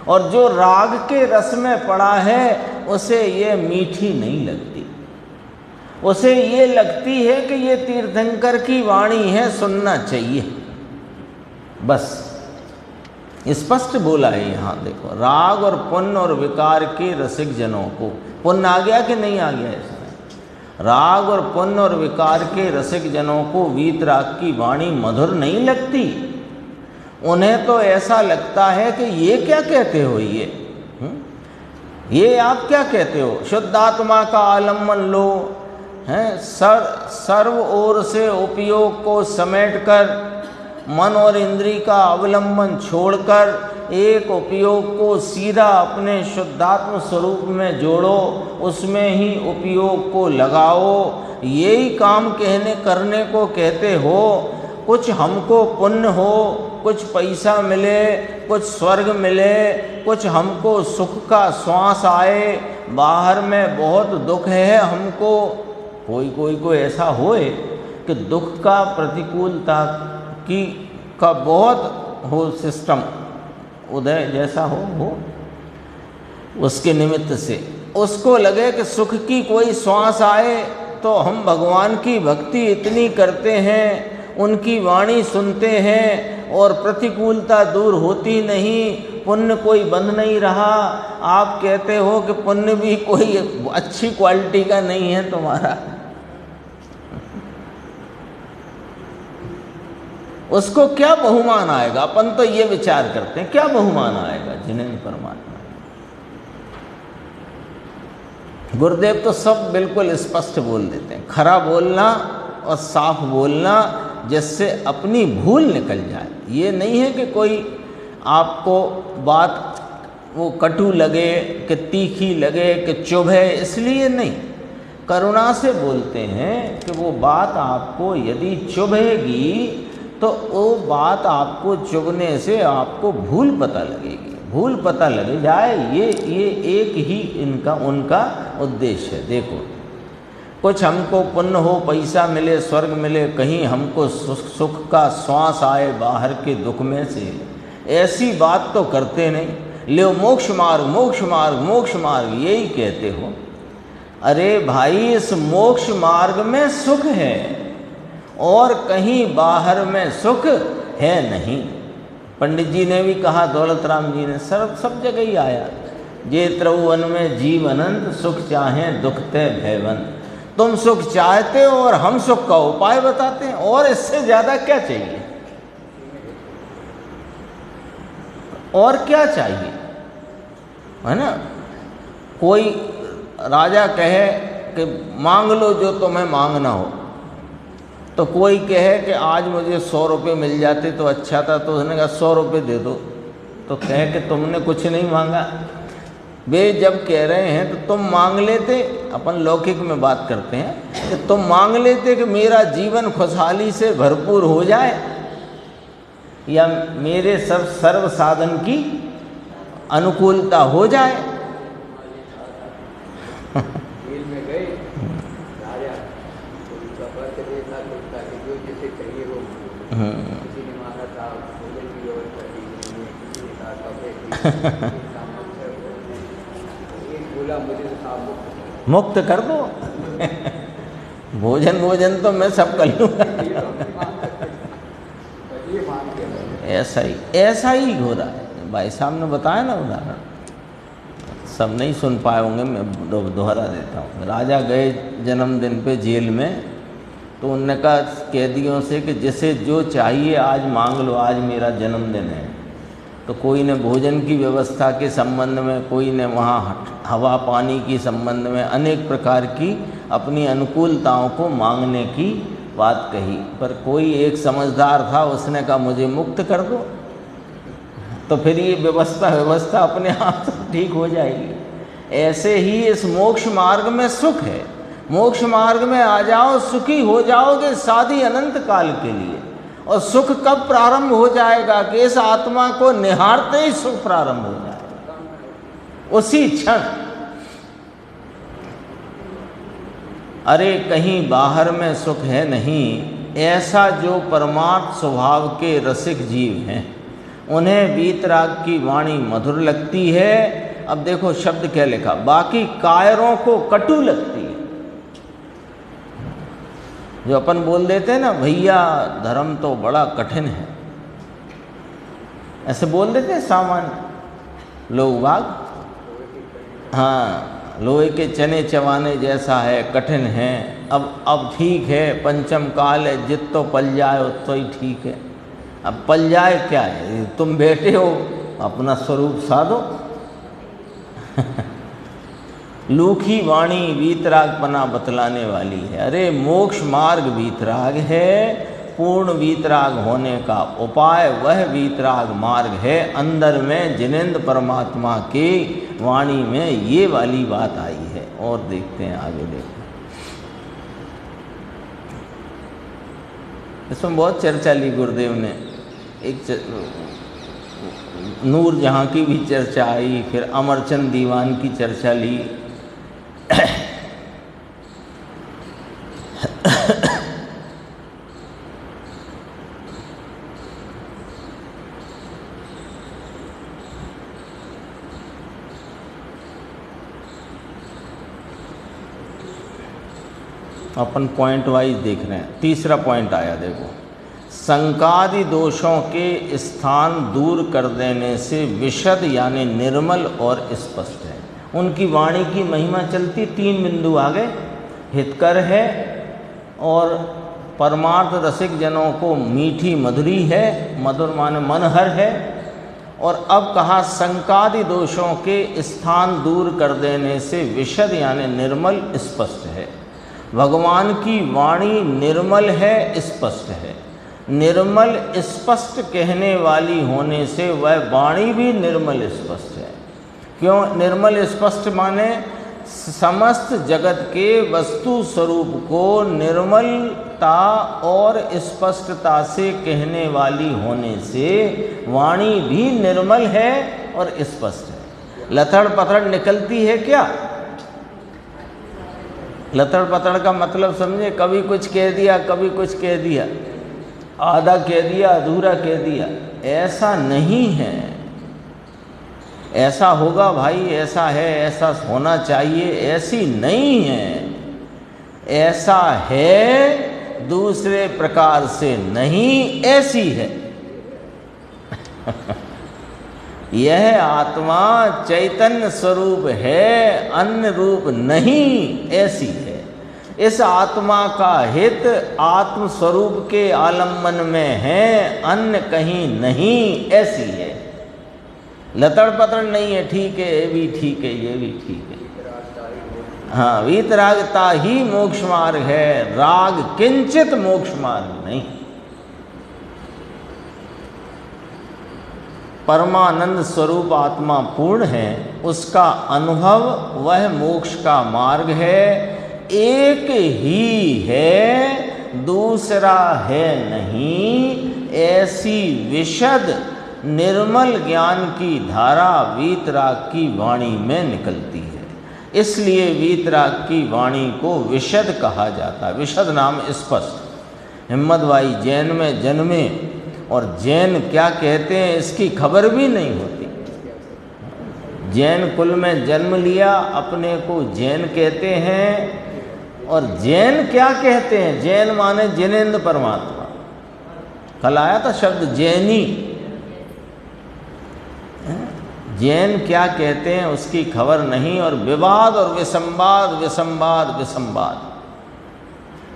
Speaker 1: और जो राग के रस में पड़ा है उसे ये मीठी नहीं लगती, उसे ये लगती है कि ये तीर्थंकर की वाणी है, सुनना चाहिए। बस स्पष्ट बोला है यहाँ देखो, राग और पुण्य और विकार के रसिक जनों को, पुण्य आ गया कि नहीं आ गया इसमें, राग और पुण्य और विकार के रसिक जनों को वीतराग की वाणी मधुर नहीं लगती। उन्हें तो ऐसा लगता है कि ये क्या कहते हो, ये आप क्या कहते हो, शुद्ध आत्मा का आलम्बन लो, हैं सर्व ओर से उपयोग को समेटकर, मन और इंद्री का अवलंबन छोड़कर एक उपयोग को सीधा अपने शुद्धात्म स्वरूप में जोड़ो, उसमें ही उपयोग को लगाओ, यही काम कहने करने को कहते हो। कुछ हमको पुण्य हो, कुछ पैसा मिले, कुछ स्वर्ग मिले, कुछ हमको सुख का श्वास आए, बाहर में बहुत दुख है हमको। कोई को ऐसा होए कि दुख का प्रतिकूलता का बहुत हो सिस्टम उदय जैसा हो उसके निमित्त से उसको लगे कि सुख की कोई श्वास आए तो हम भगवान की भक्ति इतनी करते हैं, उनकी वाणी सुनते हैं और प्रतिकूलता दूर होती नहीं, पुण्य कोई बंद नहीं रहा। आप कहते हो कि पुण्य भी कोई अच्छी क्वालिटी का नहीं है तुम्हारा, उसको क्या बहुमान आएगा। अपन तो ये विचार करते हैं क्या बहुमान आएगा जिन्हें परमात्मा। गुरुदेव तो सब बिल्कुल स्पष्ट बोल देते हैं, खरा बोलना और साफ बोलना जिससे अपनी भूल निकल जाए। ये नहीं है कि कोई आपको बात वो कटु लगे कि तीखी लगे कि चुभे, इसलिए नहीं, करुणा से बोलते हैं कि वो बात आपको यदि चुभेगी तो वो बात आपको चुभने से आपको भूल पता लगेगी, भूल पता लग जाए। ये एक ही उनका उद्देश्य है। देखो, कुछ हमको पुण्य हो, पैसा मिले, स्वर्ग मिले, कहीं हमको सुख का श्वास आए बाहर के दुख में से, ऐसी बात तो करते नहीं। ले मोक्ष मार्ग मोक्ष मार्ग मोक्ष मार्ग यही कहते हो। अरे भाई, इस मोक्ष मार्ग में सुख है और कहीं बाहर में सुख है नहीं। पंडित जी ने भी कहा, दौलत राम जी ने, सब जगह ही आया, जे त्रिभुवन में जीव अनंत, सुख चाहें दुख ते भयवंत। तुम सुख चाहते हो और हम सुख का उपाय बताते हैं, और इससे ज्यादा क्या चाहिए, और क्या चाहिए, है ना। कोई राजा कहे कि मांग लो जो तुम्हें मांगना हो, तो कोई कहे कि आज मुझे 100 रुपये मिल जाते तो अच्छा था, तो उसने कहा 100 रुपये दे दो, तो कहे कि तुमने कुछ नहीं मांगा। वे जब कह रहे हैं तो तुम मांग लेते, अपन लौकिक में बात करते हैं, कि तुम मांग लेते कि मेरा जीवन खुशहाली से भरपूर हो जाए, या मेरे सब सर्व साधन की अनुकूलता हो जाए। मुक्त कर दो भोजन तो मैं सब कर लूँगा। ऐसा ही हो रहा है। भाई साहब ने बताया ना उदाहरण, सब नहीं सुन पाए होंगे, मैं दोहरा देता हूँ। राजा गए जन्मदिन पे जेल में, तो उन्होंने कहा कैदियों से कि जिसे जो चाहिए आज मांग लो, आज मेरा जन्मदिन है। तो कोई ने भोजन की व्यवस्था के संबंध में, कोई ने वहाँ हवा पानी की संबंध में, अनेक प्रकार की अपनी अनुकूलताओं को मांगने की बात कही। पर कोई एक समझदार था, उसने कहा मुझे मुक्त कर दो, तो फिर ये व्यवस्था अपने आप से ठीक हो जाएगी। ऐसे ही इस मोक्ष मार्ग में सुख है, मोक्ष मार्ग में आ जाओ, सुखी हो जाओगे साधी अनंत काल के लिए। और सुख कब प्रारंभ हो जाएगा कि इस आत्मा को निहारते ही सुख प्रारंभ हो जाएगा, उसी क्षण। अरे कहीं बाहर में सुख है नहीं। ऐसा जो परमार्थ स्वभाव के रसिक जीव हैं, उन्हें वीतराग की वाणी मधुर लगती है। अब देखो शब्द क्या लिखा, बाकी कायरों को कटु लगती है। जो अपन बोल देते हैं ना, भैया धर्म तो बड़ा कठिन है, ऐसे बोल देते हैं सामान्य लोग बाग। हाँ, लोहे के चने चबाने जैसा है, कठिन है। अब ठीक है, पंचम काल है, जित तो पल जाए उत तो ही ठीक है। अब पल जाए क्या है, तुम बैठे हो अपना स्वरूप साधो। लूखी वाणी वीतरागपना बतलाने वाली है। अरे मोक्ष मार्ग वीतराग है, पूर्ण वीतराग होने का उपाय वह वीतराग मार्ग है। अंदर में जिनेंद्र परमात्मा की वाणी में ये वाली बात आई है। और देखते हैं आगे, देखते हैं इसमें बहुत चर्चा ली गुरुदेव ने। एक नूर जहाँ की भी चर्चा आई, फिर अमरचंद दीवान की चर्चा ली। अपन पॉइंट वाइज देख रहे हैं। तीसरा पॉइंट आया, देखो, संकादि दोषों के स्थान दूर कर देने से विशद यानी निर्मल और स्पष्ट है। उनकी वाणी की महिमा चलती, 3 बिंदु आ गए। हितकर है और परमार्थ रसिक जनों को मीठी मधुरी है, मधुर माने मनहर है। और अब कहा संकादि दोषों के स्थान दूर कर देने से विशद यानी निर्मल स्पष्ट है। भगवान की वाणी निर्मल है, स्पष्ट है। निर्मल स्पष्ट कहने वाली होने से वह वाणी भी निर्मल स्पष्ट है। क्यों निर्मल स्पष्ट माने? समस्त जगत के वस्तु स्वरूप को निर्मलता और स्पष्टता से कहने वाली होने से वाणी भी निर्मल है और स्पष्ट है। लथड़ पथड़ निकलती है क्या? लथड़ पथड़ का मतलब समझे, कभी कुछ कह दिया, कभी कुछ कह दिया, आधा कह दिया, अधूरा कह दिया, ऐसा नहीं है। ऐसा होगा भाई, ऐसा है, ऐसा होना चाहिए, ऐसी नहीं है। ऐसा है दूसरे प्रकार से नहीं, ऐसी है। यह आत्मा चैतन्य स्वरूप है, अन्य रूप नहीं, ऐसी है। इस आत्मा का हित आत्म स्वरूप के आलम्बन में है, अन्य कहीं नहीं, ऐसी है। लतड़ पतड़ नहीं है, ठीक है, ये भी ठीक है, ये भी ठीक है। हाँ, वीतरागता ही मोक्ष मार्ग है, राग किंचित मोक्ष मार्ग नहीं। परमानंद स्वरूप आत्मा पूर्ण है, उसका अनुभव वह मोक्ष का मार्ग है। एक ही है, दूसरा है नहीं। ऐसी विशद निर्मल ज्ञान की धारा वीतराग की वाणी में निकलती है। इसलिए वीतराग की वाणी को विशद कहा जाता है। विशद नाम स्पष्ट। हिम्मत भाई जैन में जन्मे और जैन क्या कहते हैं इसकी खबर भी नहीं होती। जैन कुल में जन्म लिया, अपने को जैन कहते हैं। और जैन क्या कहते हैं? जैन माने जिनेंद्र परमात्मा। कल आया था शब्द जैनी। जैन क्या कहते हैं उसकी खबर नहीं। और विवाद और विसंवाद, विसंवाद, विसंवाद।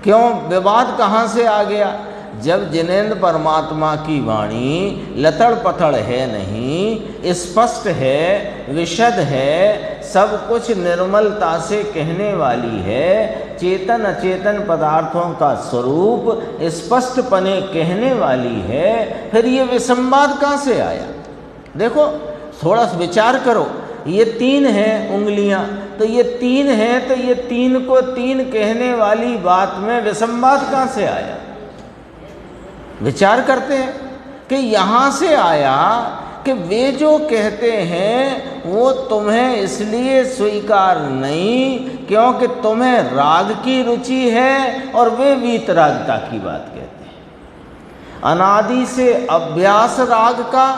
Speaker 1: क्यों विवाद कहाँ से आ गया? जब जिनेंद्र परमात्मा की वाणी लतड़ पथड़ है नहीं, स्पष्ट है, विशद है, सब कुछ निर्मलता से कहने वाली है, चेतन अचेतन पदार्थों का स्वरूप स्पष्टपने कहने वाली है, फिर ये विसंवाद कहाँ से आया? देखो थोड़ा सा विचार करो। ये 3 हैं उंगलियां, तो ये 3 हैं, तो ये 3 को 3 कहने वाली बात में विसंवाद कहाँ से आया? विचार करते हैं कि यहाँ से आया कि वे जो कहते हैं वो तुम्हें इसलिए स्वीकार नहीं क्योंकि तुम्हें राग की रुचि है और वे वीतरागता की बात कहते हैं। अनादि से अभ्यास राग का,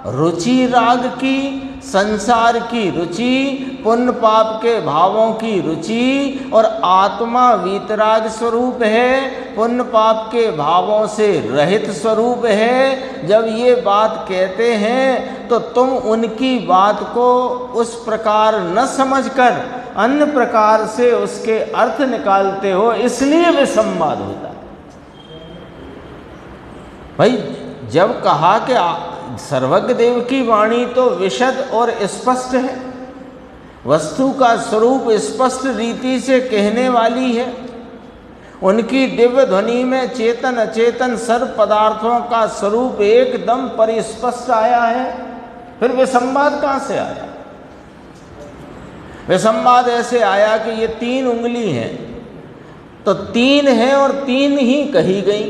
Speaker 1: रुचि राग की, संसार की रुचि, पुण्य पाप के भावों की रुचि, और आत्मा वीतराग स्वरूप है, पुण्य पाप के भावों से रहित स्वरूप है। जब ये बात कहते हैं तो तुम उनकी बात को उस प्रकार न समझकर अन्य प्रकार से उसके अर्थ निकालते हो, इसलिए विसंवाद होता है। भाई जब कहा कि सर्वज्ञ देव की वाणी तो विशद और स्पष्ट है, वस्तु का स्वरूप स्पष्ट रीति से कहने वाली है, उनकी दिव्य ध्वनि में चेतन अचेतन सर्व पदार्थों का स्वरूप एकदम परिस्पष्ट आया है, फिर विसंवाद कहाँ से आया? विसंवाद ऐसे आया कि ये 3 उंगली हैं, तो 3 है और 3 ही कही गई,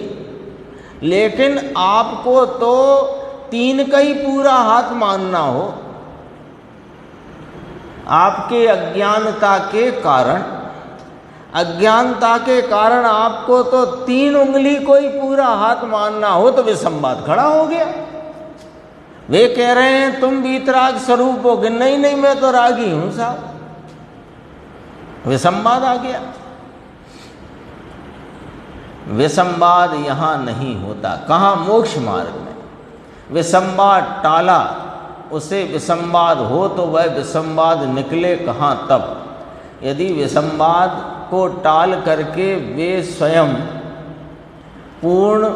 Speaker 1: लेकिन आपको तो 3 का ही पूरा हाथ मानना हो। आपके अज्ञानता के कारण आपको तो 3 उंगली को ही पूरा हाथ मानना हो, तो विसंवाद खड़ा हो गया। वे कह रहे हैं तुम वीतराग स्वरूप हो, कि नहीं नहीं मैं तो रागी हूं साहब। विसंवाद आ गया। विसंवाद यहाँ नहीं होता। कहाँ? मोक्ष मार्ग में। विसंवाद टाला, उसे विसंवाद हो तो वह विसंवाद निकले कहाँ? तब यदि विसंवाद को टाल करके वे स्वयं पूर्ण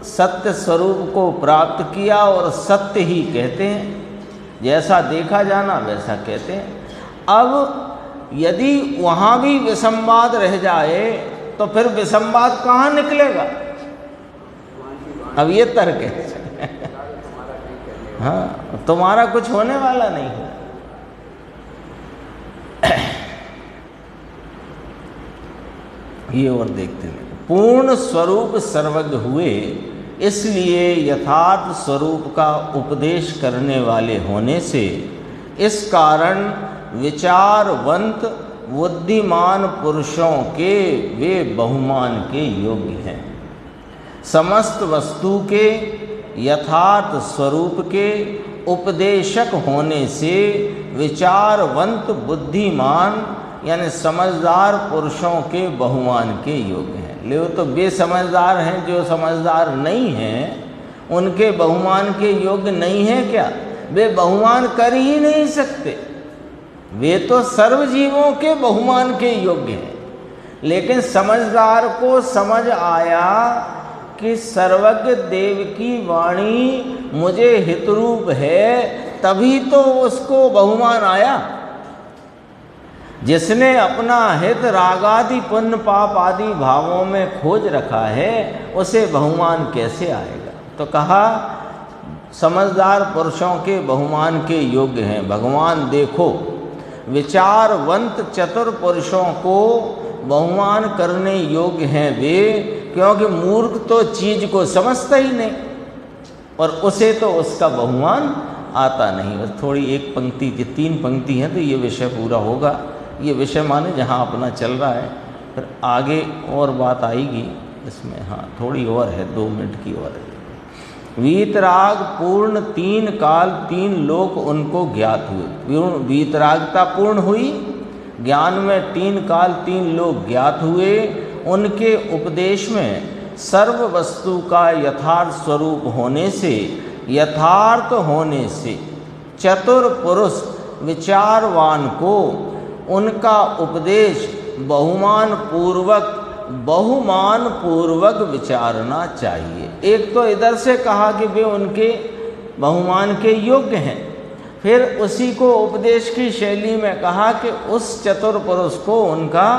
Speaker 1: सत्य स्वरूप को प्राप्त किया, और सत्य ही कहते हैं, जैसा देखा जाना वैसा कहते हैं। अब यदि वहाँ भी विसंवाद रह जाए तो फिर विसंवाद कहाँ निकलेगा? अब ये तर्क है। हाँ, तुम्हारा कुछ होने वाला नहीं है। ये और देखते हैं। पूर्ण स्वरूप सर्वज्ञ हुए, इसलिए यथार्थ स्वरूप का उपदेश करने वाले होने से इस कारण विचारवंत बुद्धिमान पुरुषों के वे बहुमान के योग्य हैं। समस्त वस्तु के यथार्थ स्वरूप के उपदेशक होने से विचारवंत बुद्धिमान यानी समझदार पुरुषों के बहुमान के योग्य हैं। ले तो वे समझदार हैं, जो समझदार नहीं हैं उनके बहुमान के योग्य नहीं हैं क्या? वे बहुमान कर ही नहीं सकते। वे तो सर्व जीवों के बहुमान के योग्य हैं। लेकिन समझदार को समझ आया कि सर्वज्ञ देव की वाणी मुझे हितरूप है, तभी तो उसको बहुमान आया। जिसने अपना हित रागादि पुण्य पाप आदि भावों में खोज रखा है, उसे बहुमान कैसे आएगा? तो कहा समझदार पुरुषों के बहुमान के योग्य हैं। भगवान देखो, विचारवंत चतुर पुरुषों को बहुमान करने योग्य हैं वे, क्योंकि मूर्ख तो चीज को समझता ही नहीं और उसे तो उसका बहुमान आता नहीं। बस थोड़ी एक पंक्ति, 3 पंक्ति हैं तो ये विषय पूरा होगा। ये विषय माने जहाँ अपना चल रहा है, फिर आगे और बात आएगी इसमें। हाँ, थोड़ी और है, 2 मिनट की और है। वीतराग पूर्ण 3 काल 3 लोक उनको ज्ञात हुए। वीतरागता पूर्ण हुई, ज्ञान में 3 काल 3 लोक ज्ञात हुए। उनके उपदेश में सर्व वस्तु का यथार्थ स्वरूप होने से, यथार्थ होने से चतुर पुरुष विचारवान को उनका उपदेश बहुमान पूर्वक विचारना चाहिए। एक तो इधर से कहा कि वे उनके बहुमान के योग्य हैं, फिर उसी को उपदेश की शैली में कहा कि उस चतुर पुरुष को उनका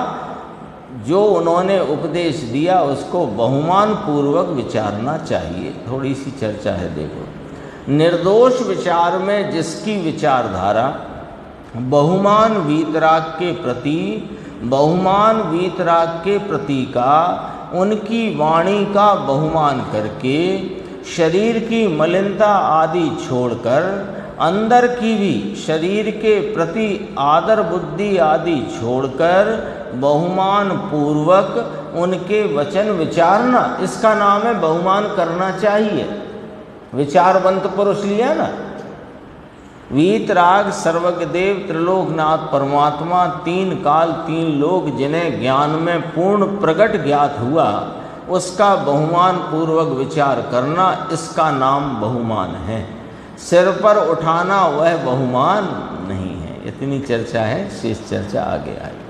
Speaker 1: जो उन्होंने उपदेश दिया उसको बहुमान पूर्वक विचारना चाहिए। थोड़ी सी चर्चा है, देखो। निर्दोष विचार में जिसकी विचारधारा बहुमान वीतराग के प्रति का उनकी वाणी का बहुमान करके शरीर की मलिनता आदि छोड़कर अंदर की भी शरीर के प्रति आदर बुद्धि आदि छोड़कर बहुमान पूर्वक उनके वचन विचारना, इसका नाम है बहुमान करना चाहिए। विचारवंत पुरुष लिया ना, वीतराग सर्वज्ञ देव त्रिलोकनाथ परमात्मा, तीन काल तीन लोक, जिन्हें ज्ञान में पूर्ण प्रकट ज्ञात हुआ, उसका बहुमान पूर्वक विचार करना, इसका नाम बहुमान है। सिर पर उठाना वह बहुमान नहीं है। इतनी चर्चा है, शेष चर्चा आगे आएगी।